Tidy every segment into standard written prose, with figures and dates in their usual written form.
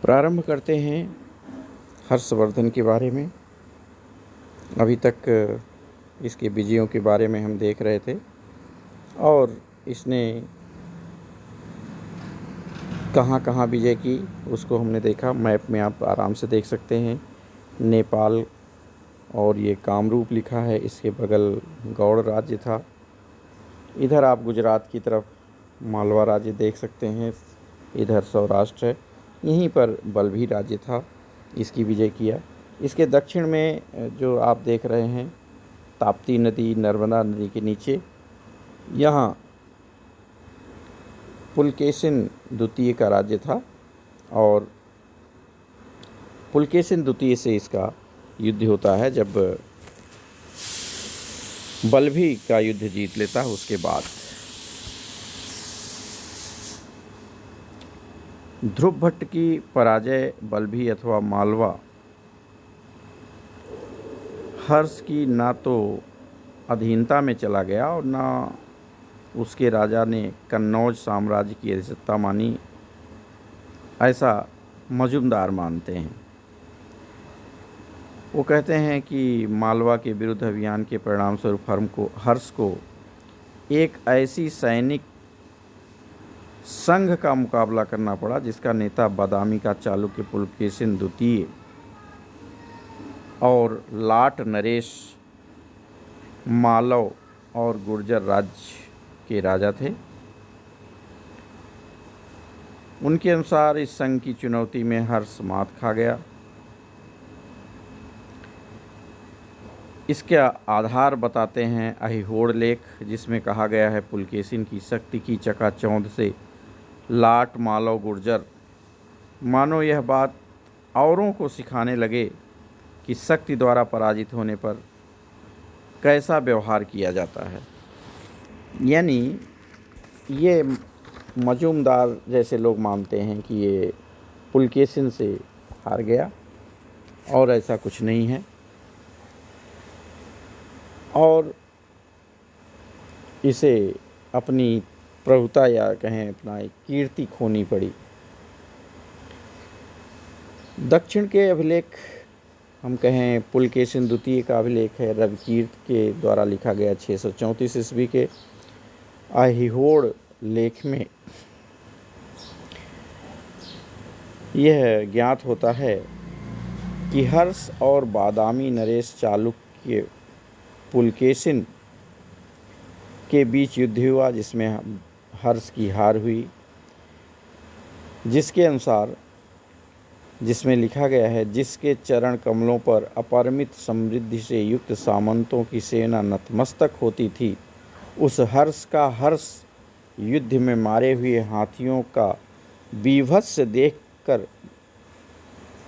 प्रारंभ करते हैं हर्षवर्धन के बारे में। अभी तक इसके विजयों के बारे में हम देख रहे थे और इसने कहाँ कहाँ विजय की उसको हमने देखा। मैप में आप आराम से देख सकते हैं। नेपाल और ये कामरूप लिखा है, इसके बगल गौड़ राज्य था। इधर आप गुजरात की तरफ मालवा राज्य देख सकते हैं, इधर सौराष्ट्र है, यहीं पर बल्भी राज्य था, इसकी विजय किया। इसके दक्षिण में जो आप देख रहे हैं ताप्ती नदी, नर्मदा नदी के नीचे, यहाँ पुलकेशिन द्वितीय का राज्य था और पुलकेशिन द्वितीय से इसका युद्ध होता है। जब बल्भी का युद्ध जीत लेता है उसके बाद ध्रुव भट्ट की पराजय बल्भी अथवा मालवा हर्ष की ना तो अधीनता में चला गया और ना उसके राजा ने कन्नौज साम्राज्य की अधिसत्ता मानी, ऐसा मजुमदार मानते हैं। वो कहते हैं कि मालवा के विरुद्ध अभियान के परिणामस्वरूप हर्ष को एक ऐसी सैनिक संघ का मुकाबला करना पड़ा जिसका नेता बादामी का चालुक्य पुलकेशिन द्वितीय और लाट नरेश मालव और गुर्जर राज्य के राजा थे। उनके अनुसार इस संघ की चुनौती में हर्ष मात खा गया। इसका आधार बताते हैं अहिहोड़ लेख, जिसमें कहा गया है पुलकेशिन की शक्ति की चकाचौंध से लाट, मालव, गुर्जर मानो यह बात औरों को सिखाने लगे कि शक्ति द्वारा पराजित होने पर कैसा व्यवहार किया जाता है। यानी ये मजूमदार जैसे लोग मानते हैं कि ये पुलकेशिन से हार गया और ऐसा कुछ नहीं है और इसे अपनी प्रभुता या कहें अपना एक कीर्ति खोनी पड़ी। दक्षिण के अभिलेख हम कहें पुलकेशिन द्वितीय का अभिलेख है, रविकीर्त के द्वारा लिखा गया 634 ईस्वी के अहिहोड़ लेख में यह ज्ञात होता है कि हर्ष और बादामी नरेश चालुक्य पुलकेशिन के बीच युद्ध हुआ, जिसमें हर्ष की हार हुई। जिसमें लिखा गया है, जिसके चरण कमलों पर अपरिमित समृद्धि से युक्त सामंतों की सेना नतमस्तक होती थी, उस हर्ष का हर्ष युद्ध में मारे हुए हाथियों का बीभत्स देखकर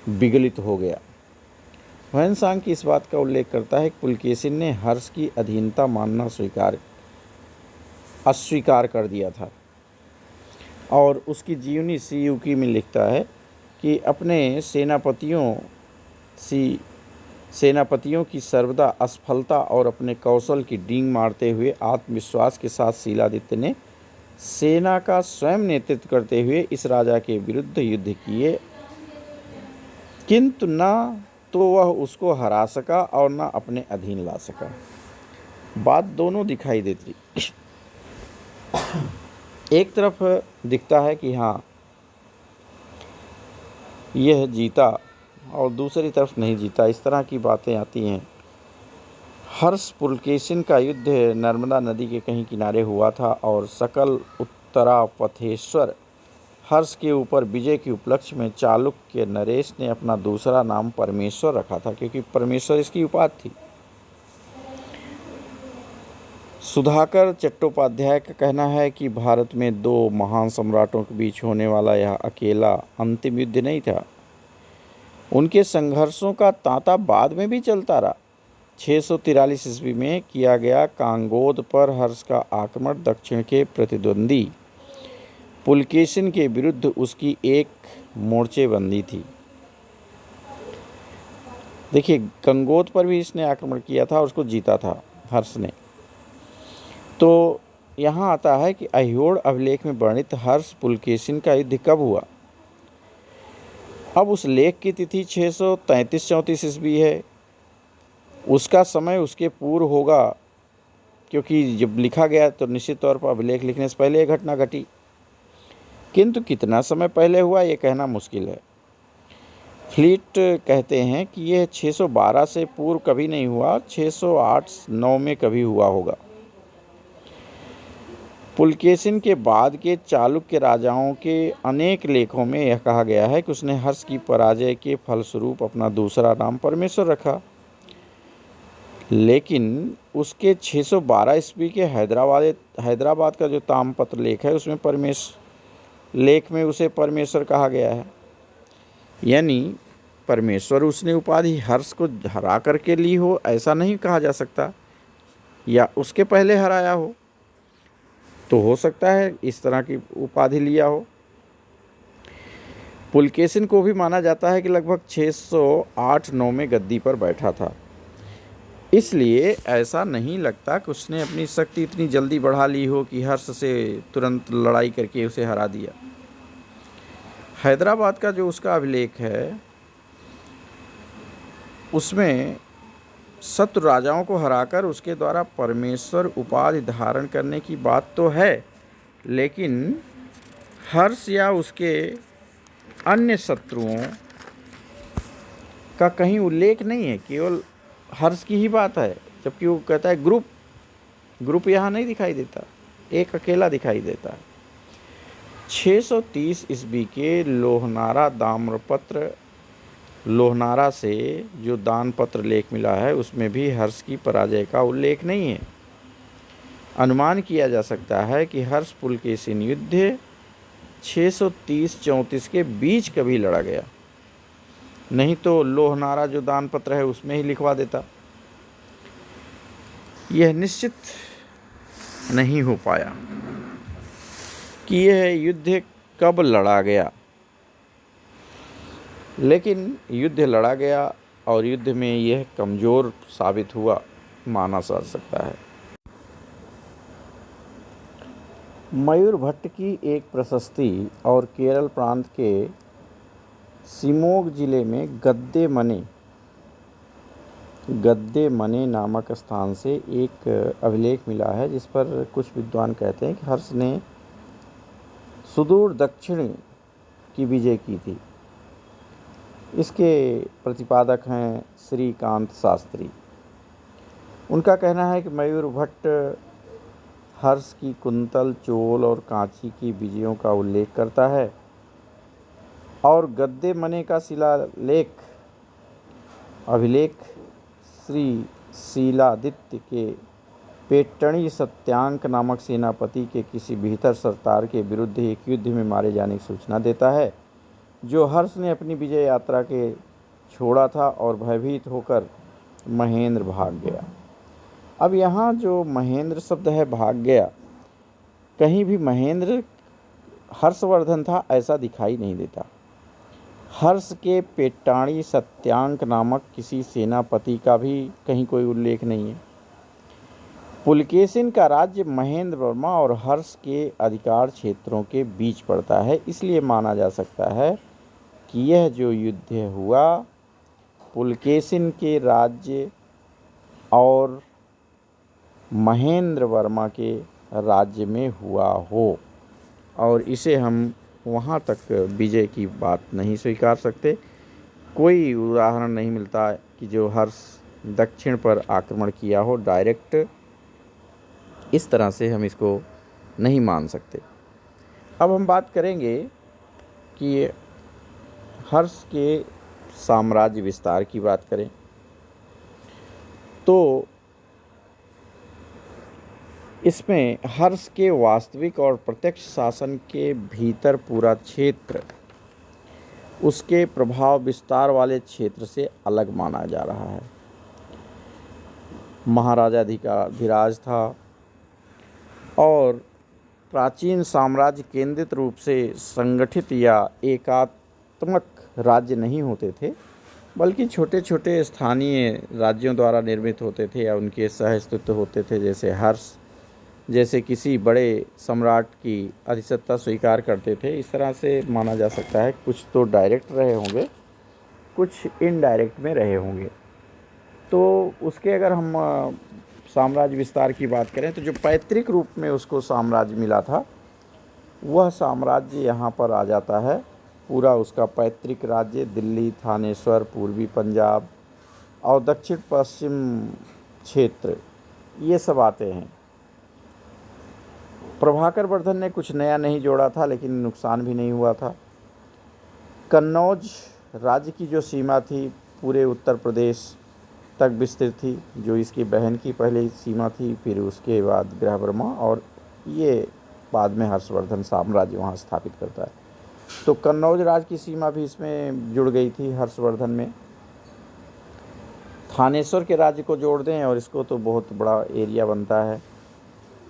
विगलित हो गया। ह्वेनसांग की इस बात का उल्लेख करता है कि पुलकेशिन ने हर्ष की अधीनता मानना अस्वीकार कर दिया था और उसकी जीवनी सीयूकी में लिखता है कि अपने सेनापतियों की सर्वदा असफलता और अपने कौशल की डींग मारते हुए आत्मविश्वास के साथ शीलादित्य ने सेना का स्वयं नेतृत्व करते हुए इस राजा के विरुद्ध युद्ध किए, किंतु न तो वह उसको हरा सका और न अपने अधीन ला सका। बात दोनों दिखाई देती। एक तरफ दिखता है कि हाँ यह जीता और दूसरी तरफ नहीं जीता, इस तरह की बातें आती हैं। हर्ष पुलकेशिन का युद्ध नर्मदा नदी के कहीं किनारे हुआ था और सकल उत्तरापथेश्वर हर्ष के ऊपर विजय के उपलक्ष्य में चालुक्य नरेश ने अपना दूसरा नाम परमेश्वर रखा था, क्योंकि परमेश्वर इसकी उपाधि थी। सुधाकर चट्टोपाध्याय का कहना है कि भारत में दो महान सम्राटों के बीच होने वाला यह अकेला अंतिम युद्ध नहीं था। उनके संघर्षों का तांता बाद में भी चलता रहा। 643 ईस्वी में किया गया कांगोद पर हर्ष का आक्रमण दक्षिण के प्रतिद्वंदी पुलकेशिन के विरुद्ध उसकी एक मोर्चेबंदी थी। देखिए, गंगोत पर भी इसने आक्रमण किया था और उसको जीता था हर्ष ने। तो यहाँ आता है कि अहिहोड़ अभिलेख में वर्णित हर्ष पुलकेशिन का युद्ध कब हुआ। अब उस लेख की तिथि 633-34 ईस्वी है। उसका समय उसके पूर्व होगा, क्योंकि जब लिखा गया तो निश्चित तौर पर अभिलेख लिखने से पहले यह घटना घटी, किंतु कितना समय पहले हुआ ये कहना मुश्किल है। फ्लीट कहते हैं कि यह 612 से पूर्व कभी नहीं हुआ, 608-9 में कभी हुआ होगा। पुलकेशिन के बाद के चालुक्य राजाओं के अनेक लेखों में यह कहा गया है कि उसने हर्ष की पराजय के फलस्वरूप अपना दूसरा नाम परमेश्वर रखा, लेकिन उसके 612 ईस्वी के हैदराबाद का जो ताम्रपत्र लेख है उसमें लेख में उसे परमेश्वर कहा गया है। यानी परमेश्वर उसने उपाधि हर्ष को हरा करके ली हो ऐसा नहीं कहा जा सकता, या उसके पहले हराया हो तो हो सकता है इस तरह की उपाधि लिया हो। पुलकेशिन को भी माना जाता है कि लगभग 608-9 में गद्दी पर बैठा था, इसलिए ऐसा नहीं लगता कि उसने अपनी शक्ति इतनी जल्दी बढ़ा ली हो कि हर्ष से तुरंत लड़ाई करके उसे हरा दिया। हैदराबाद का जो उसका अभिलेख है उसमें शत्रु राजाओं को हराकर उसके द्वारा परमेश्वर उपाधि धारण करने की बात तो है, लेकिन हर्ष या उसके अन्य शत्रुओं का कहीं उल्लेख नहीं है, केवल हर्ष की ही बात है। जबकि वो कहता है ग्रुप यहाँ नहीं दिखाई देता, एक अकेला दिखाई देता है। 630 ईस्वी के लोहनारा से जो दानपत्र लेख मिला है उसमें भी हर्ष की पराजय का उल्लेख नहीं है। अनुमान किया जा सकता है कि हर्ष पुलकेशिन युद्ध 630-34 के बीच कभी लड़ा गया, नहीं तो लोहनारा जो दानपत्र है उसमें ही लिखवा देता। यह निश्चित नहीं हो पाया कि यह युद्ध कब लड़ा गया, लेकिन युद्ध लड़ा गया और युद्ध में यह कमज़ोर साबित हुआ माना जा सकता है। मयूर भट्ट की एक प्रशस्ति और केरल प्रांत के शिमोग जिले में गद्दे मने नामक स्थान से एक अभिलेख मिला है, जिस पर कुछ विद्वान कहते हैं कि हर्ष ने सुदूर दक्षिण की विजय की थी। इसके प्रतिपादक हैं श्रीकांत शास्त्री। उनका कहना है कि मयूर भट्ट हर्ष की कुंतल, चोल और कांची की विजयों का उल्लेख करता है, और गद्दे मने का शिलालेख अभिलेख श्री शीलादित्य के पेट्टणी सत्यांक नामक सेनापति के किसी भीतर सरदार के विरुद्ध एक युद्ध में मारे जाने की सूचना देता है, जो हर्ष ने अपनी विजय यात्रा के छोड़ा था और भयभीत होकर महेंद्र भाग गया। अब यहाँ जो महेंद्र शब्द है भाग गया, कहीं भी महेंद्र हर्षवर्धन था ऐसा दिखाई नहीं देता। हर्ष के पेट्टाणी सत्यांक नामक किसी सेनापति का भी कहीं कोई उल्लेख नहीं है। पुलकेशिन का राज्य महेंद्र वर्मा और हर्ष के अधिकार क्षेत्रों के बीच पड़ता है, इसलिए माना जा सकता है कि यह जो युद्ध हुआ पुलकेशिन के राज्य और महेंद्र वर्मा के राज्य में हुआ हो, और इसे हम वहाँ तक विजय की बात नहीं स्वीकार सकते। कोई उदाहरण नहीं मिलता कि जो हर्ष दक्षिण पर आक्रमण किया हो डायरेक्ट, इस तरह से हम इसको नहीं मान सकते। अब हम बात करेंगे कि हर्ष के साम्राज्य विस्तार की बात करें तो इसमें हर्ष के वास्तविक और प्रत्यक्ष शासन के भीतर पूरा क्षेत्र उसके प्रभाव विस्तार वाले क्षेत्र से अलग माना जा रहा है। महाराजा धीराज था और प्राचीन साम्राज्य केंद्रित रूप से संगठित या एकात्मक राज्य नहीं होते थे, बल्कि छोटे छोटे स्थानीय राज्यों द्वारा निर्मित होते थे या उनके सह अस्तित्व होते थे, जैसे हर्ष जैसे किसी बड़े सम्राट की अधिसत्ता स्वीकार करते थे। इस तरह से माना जा सकता है, कुछ तो डायरेक्ट रहे होंगे, कुछ इनडायरेक्ट में रहे होंगे। तो उसके अगर हम साम्राज्य विस्तार की बात करें तो जो पैतृक रूप में उसको साम्राज्य मिला था, वह साम्राज्य यहाँ पर आ जाता है। पूरा उसका पैतृक राज्य दिल्ली, थानेश्वर, पूर्वी पंजाब और दक्षिण पश्चिम क्षेत्र, ये सब आते हैं। प्रभाकर वर्धन ने कुछ नया नहीं जोड़ा था, लेकिन नुकसान भी नहीं हुआ था। कन्नौज राज्य की जो सीमा थी पूरे उत्तर प्रदेश तक विस्तृत थी, जो इसकी बहन की पहले सीमा थी, फिर उसके बाद ग्रहवर्मा, और ये बाद में हर्षवर्धन साम्राज्य वहाँ स्थापित करता है। तो कन्नौज राज्य की सीमा भी इसमें जुड़ गई थी हर्षवर्धन में। थानेश्वर के राज्य को जोड़ दें और इसको तो बहुत बड़ा एरिया बनता है।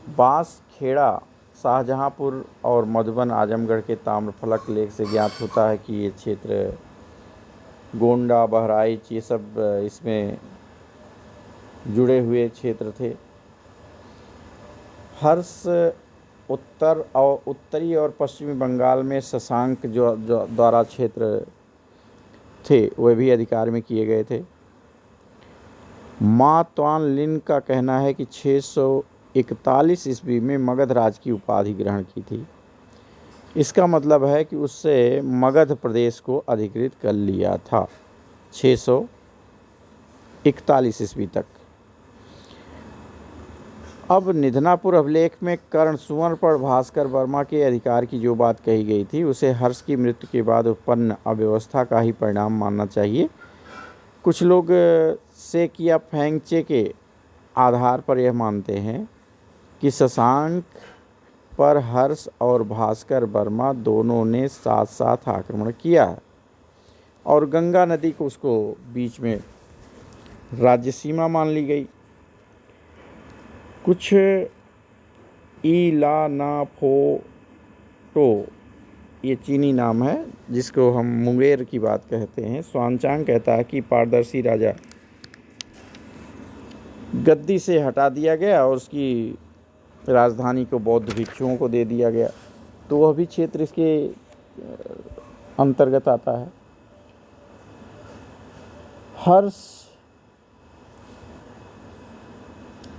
बांस खेड़ा, शाहजहांपुर और मधुबन आजमगढ़ के ताम्रफलक लेख से ज्ञात होता है कि ये क्षेत्र, गोंडा, बहराइच, ये सब इसमें जुड़े हुए क्षेत्र थे। हर्ष उत्तरी और पश्चिमी बंगाल में शशांक जो द्वारा क्षेत्र थे वे भी अधिकार में किए गए थे। मा त्वान लिन का कहना है कि 641 ईस्वी में मगध राज की उपाधि ग्रहण की थी। इसका मतलब है कि उससे मगध प्रदेश को अधिकृत कर लिया था 641 ईस्वी तक। अब निधनापुर अभिलेख में कर्ण सुवर्ण पर भास्कर वर्मा के अधिकार की जो बात कही गई थी, उसे हर्ष की मृत्यु के बाद उत्पन्न अव्यवस्था का ही परिणाम मानना चाहिए। कुछ लोग सेक या फेंगचे के आधार पर यह मानते हैं कि शशांक पर हर्ष और भास्कर वर्मा दोनों ने साथ साथ आक्रमण किया है और गंगा नदी को उसको बीच में राज्य सीमा मान ली गई। कुछ इलानाफोटो, ये चीनी नाम है जिसको हम मुंगेर की बात कहते हैं, स्वानचांग कहता है कि पारदर्शी राजा गद्दी से हटा दिया गया और उसकी राजधानी को बौद्ध भिक्षुओं को दे दिया गया। तो वह भी क्षेत्र इसके अंतर्गत आता है। हर्ष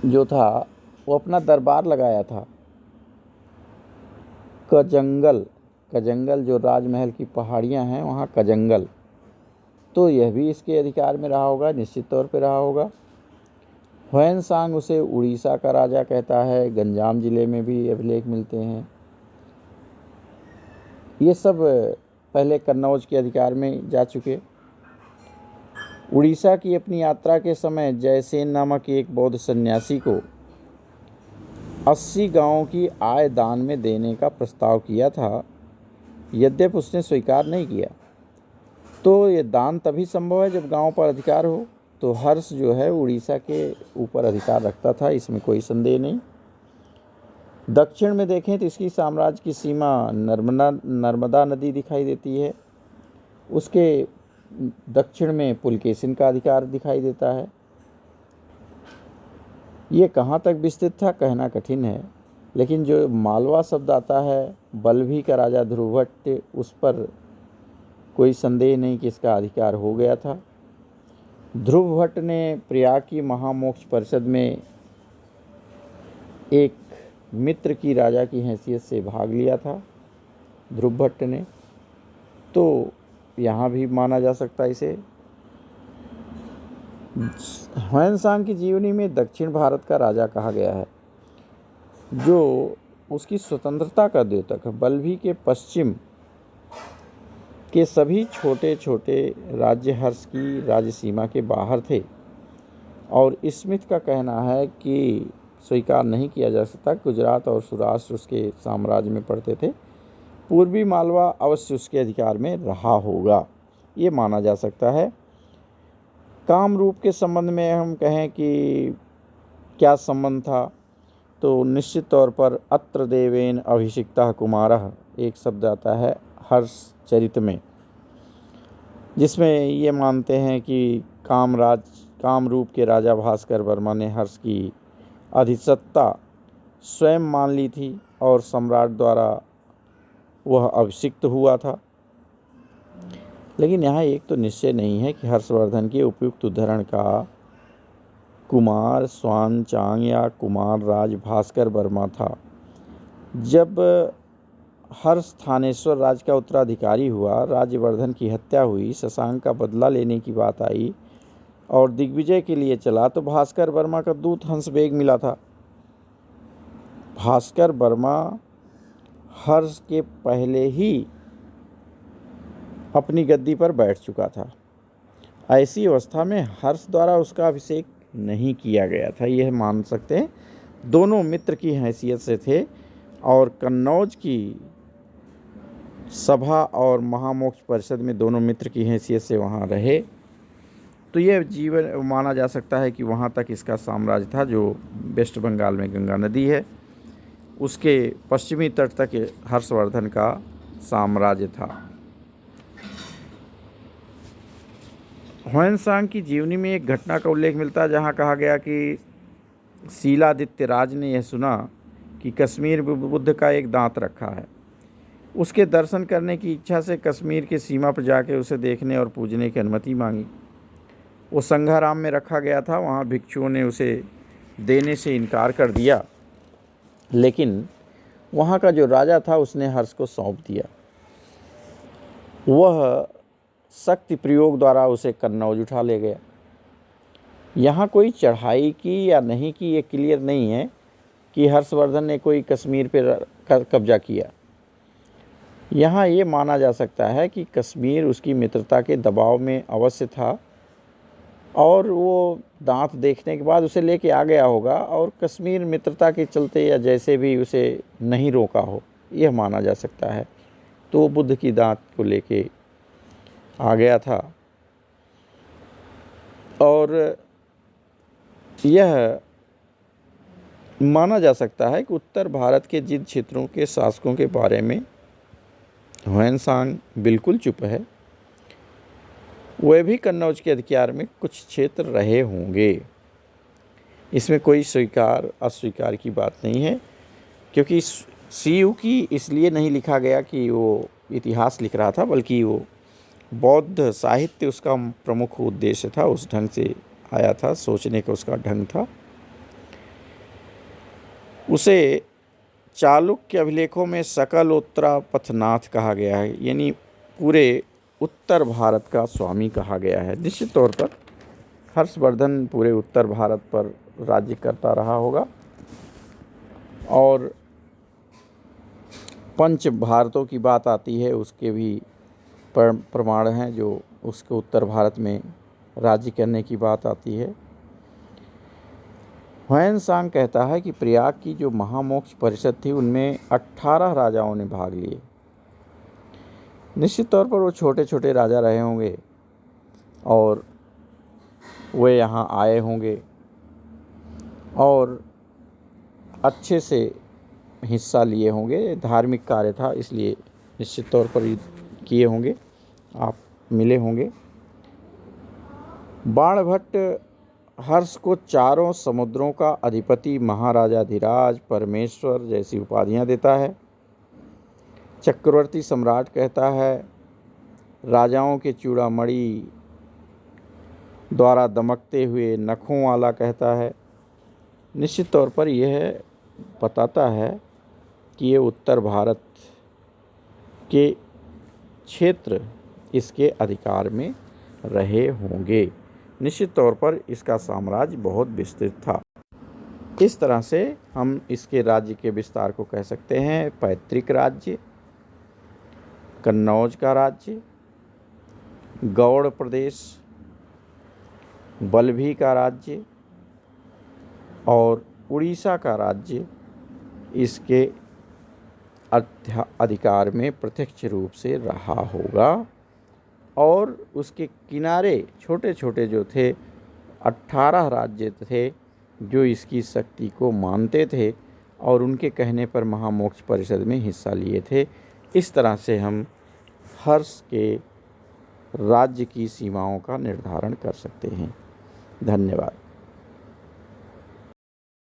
जो था वो अपना दरबार लगाया था कजंगल जो राजमहल की पहाड़ियां हैं वहाँ कजंगल, तो यह भी इसके अधिकार में रहा होगा, निश्चित तौर पे रहा होगा। ह्वेनसांग उसे उड़ीसा का राजा कहता है, गंजाम जिले में भी अभिलेख मिलते हैं। ये सब पहले कन्नौज के अधिकार में जा चुके। उड़ीसा की अपनी यात्रा के समय जयसेन नामक एक बौद्ध सन्यासी को 80 गांवों की आय दान में देने का प्रस्ताव किया था, यद्यपि उसने स्वीकार नहीं किया। तो ये दान तभी संभव है जब गांव पर अधिकार हो। तो हर्ष जो है उड़ीसा के ऊपर अधिकार रखता था, इसमें कोई संदेह नहीं। दक्षिण में देखें तो इसकी साम्राज्य की सीमा नर्मदा नदी दिखाई देती है। उसके दक्षिण में पुलकेशिन का अधिकार दिखाई देता है। ये कहाँ तक विस्तृत था कहना कठिन है, लेकिन जो मालवा शब्द आता है बल्लभी का राजा ध्रुवभट्ट, उस पर कोई संदेह नहीं कि इसका अधिकार हो गया था। ध्रुवभट्ट ने प्रयाग की महामोक्ष परिषद में एक मित्र की राजा की हैसियत से भाग लिया था ध्रुवभट्ट ने, तो यहाँ भी माना जा सकता है इसे। ह्वेनसांग की जीवनी में दक्षिण भारत का राजा कहा गया है, जो उसकी स्वतंत्रता का द्योतक है। बल्लभी के पश्चिम के सभी छोटे छोटे राज्य हर्ष की राज्य सीमा के बाहर थे और स्मिथ का कहना है कि स्वीकार नहीं किया जा सकता। गुजरात और सौराष्ट्र उसके साम्राज्य में पड़ते थे। पूर्वी मालवा अवश्य उसके अधिकार में रहा होगा, ये माना जा सकता है। कामरूप के संबंध में हम कहें कि क्या संबंध था, तो निश्चित तौर पर अत्र देवेन अभिषिक्तः कुमारः एक शब्द आता है हर्ष चरित में, जिसमें ये मानते हैं कि कामरूप के राजा भास्कर वर्मा ने हर्ष की अधिसत्ता स्वयं मान ली थी और सम्राट द्वारा वह अभिषिक्त हुआ था। लेकिन यहाँ एक तो निश्चय नहीं है कि हर्षवर्धन के उपयुक्त उद्धरण का कुमार स्वानचांग या कुमार राज भास्कर वर्मा था। जब हर्ष थानेश्वर राज का उत्तराधिकारी हुआ, राज्यवर्धन की हत्या हुई, शशांक का बदला लेने की बात आई और दिग्विजय के लिए चला, तो भास्कर वर्मा का दूत हंसबेग मिला था। भास्कर वर्मा हर्ष के पहले ही अपनी गद्दी पर बैठ चुका था। ऐसी अवस्था में हर्ष द्वारा उसका अभिषेक नहीं किया गया था, यह मान सकते हैं। दोनों मित्र की हैसियत से थे और कन्नौज की सभा और महामोक्ष परिषद में दोनों मित्र की हैसियत से वहाँ रहे, तो यह जीवन माना जा सकता है कि वहाँ तक इसका साम्राज्य था, जो वेस्ट बंगाल में गंगा नदी है उसके पश्चिमी तट तक हर्षवर्धन का साम्राज्य था। ह्वेनसांग की जीवनी में एक घटना का उल्लेख मिलता है जहाँ कहा गया कि शीलादित्य राज ने यह सुना कि कश्मीर में बुद्ध का एक दांत रखा है। उसके दर्शन करने की इच्छा से कश्मीर की सीमा पर जाकर उसे देखने और पूजने की अनुमति मांगी। वो संघाराम में रखा गया था, वहाँ भिक्षुओं ने उसे देने से इनकार कर दिया, लेकिन वहाँ का जो राजा था उसने हर्ष को सौंप दिया। वह शक्ति प्रयोग द्वारा उसे कन्नौज उठा ले गया। यहाँ कोई चढ़ाई की या नहीं की ये क्लियर नहीं है कि हर्षवर्धन ने कोई कश्मीर पर कब्जा किया। यहाँ ये माना जा सकता है कि कश्मीर उसकी मित्रता के दबाव में अवश्य था और वो दांत देखने के बाद उसे लेके आ गया होगा और कश्मीर मित्रता के चलते या जैसे भी उसे नहीं रोका हो, यह माना जा सकता है। तो वो बुद्ध की दांत को लेके आ गया था और यह माना जा सकता है कि उत्तर भारत के जिन क्षेत्रों के शासकों के बारे में ह्वेनसांग बिल्कुल चुप है, वे भी कन्नौज के अधिकार में कुछ क्षेत्र रहे होंगे। इसमें कोई स्वीकार अस्वीकार की बात नहीं है, क्योंकि सीयू की इसलिए नहीं लिखा गया कि वो इतिहास लिख रहा था, बल्कि वो बौद्ध साहित्य उसका प्रमुख उद्देश्य था, उस ढंग से आया था, सोचने का उसका ढंग था। उसे चालुक्य अभिलेखों में सकलोत्तरापथनाथ कहा गया है, यानी पूरे उत्तर भारत का स्वामी कहा गया है। निश्चित तौर पर हर्षवर्धन पूरे उत्तर भारत पर राज्य करता रहा होगा और पंच भारतों की बात आती है, उसके भी प्रमाण हैं जो उसके उत्तर भारत में राज्य करने की बात आती है। ह्वेनसांग कहता है कि प्रयाग की जो महामोक्ष परिषद थी उनमें 18 राजाओं ने भाग लिए। निश्चित तौर पर वो छोटे छोटे राजा रहे होंगे और वे यहाँ आए होंगे और अच्छे से हिस्सा लिए होंगे। धार्मिक कार्य था इसलिए निश्चित तौर पर किए होंगे, आप मिले होंगे। बाणभट्ट हर्ष को चारों समुद्रों का अधिपति, महाराजाधिराज, परमेश्वर जैसी उपाधियां देता है। चक्रवर्ती सम्राट कहता है, राजाओं के चूड़ामणि द्वारा दमकते हुए नखों वाला कहता है। निश्चित तौर पर यह बताता है कि ये उत्तर भारत के क्षेत्र इसके अधिकार में रहे होंगे। निश्चित तौर पर इसका साम्राज्य बहुत विस्तृत था। इस तरह से हम इसके राज्य के विस्तार को कह सकते हैं। पैतृक राज्य, कन्नौज का राज्य, गौड़ प्रदेश, बल्भी का राज्य और उड़ीसा का राज्य इसके अधिकार में प्रत्यक्ष रूप से रहा होगा और उसके किनारे छोटे छोटे जो थे 18 राज्य थे जो इसकी शक्ति को मानते थे और उनके कहने पर महामोक्ष परिषद में हिस्सा लिए थे। इस तरह से हम हर्ष के राज्य की सीमाओं का निर्धारण कर सकते हैं। धन्यवाद।